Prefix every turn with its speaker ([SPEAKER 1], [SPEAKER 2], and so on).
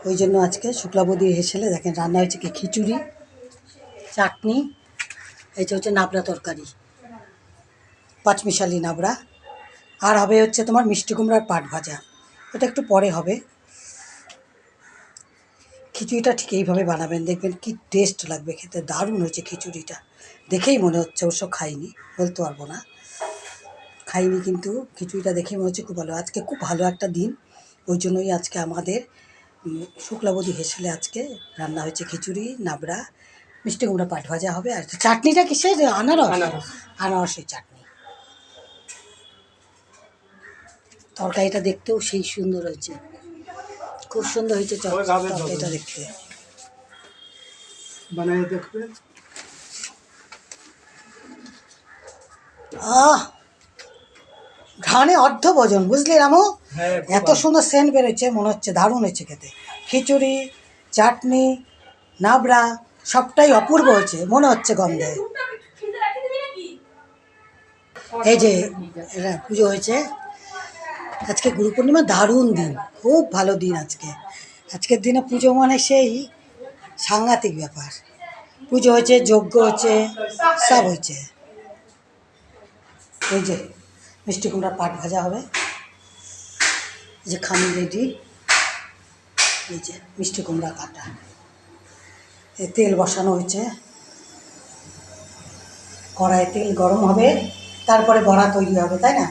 [SPEAKER 1] ওই জন্য আজকে শুক্লাবতী হেসেলে দেখেন রান্না হয়েছে কি খিচুড়ি, চাটনি, এই হচ্ছে নাবড়া তরকারি, পাঁচমিশালি নাবড়া, আর হবে হচ্ছে তোমার মিষ্টি কুমড়ার পাট ভাজা। এটা একটু পরে হবে। খিচুড়িটা ঠিক এইভাবে বানাবেন, দেখবেন কি টেস্ট লাগবে খেতে, দারুণ হয়েছে খিচুড়িটা। দেখেই মনে হচ্ছে, অবশ্য খাইনি, বলতে পারবো না, খাইনি, কিন্তু খিচুড়িটা দেখেই মনে হচ্ছে খুব ভালো। আজকে খুব ভালো একটা দিন, ওই জন্যই আজকে আমাদের শুক্লাবতী হেসেলে আজকে রান্না হয়েছে খিচুড়ি, নাবড়া, মিষ্টি কুমড়া পাট ভাজা হবে। আর চাটনিটা কিসের? আনারস, আনারসের চাটনি। তরকারিটা দেখতেও সেই সুন্দর হয়েছে, খুব সুন্দর হয়েছে তরকারিটা দেখতে।
[SPEAKER 2] বানিয়ে দেখবে।
[SPEAKER 1] ঘানে অর্ধ ভোজন, বুঝলি রামু? এত সুন্দর সেন্ট বেরোচ্ছে, মনে হচ্ছে দারুণ হয়েছে খেতে। খিচুড়ি, চাটনি, নাবড়া সবটাই অপূর্ব হয়েছে, মনে হচ্ছে গন্ধে। এই যে পুজো হয়েছে আজকে, গুরু পূর্ণিমা, দারুণ দিন, খুব ভালো দিন আজকে। আজকের দিনে পুজো মানে সেই সাংঘাতিক ব্যাপার। পুজো হয়েছে, যজ্ঞ হয়েছে, সব হয়েছে। এই যে মিষ্টি কুমড়ার পাট ভাজা হবে, এই যে খামি রেডি, এই যে মিষ্টি কুমড়া কাটা, এই তেল বসানো হয়েছে, কড়াইয়ে তেল গরম হবে, তারপরে বড়া তৈরি হবে, তাই না?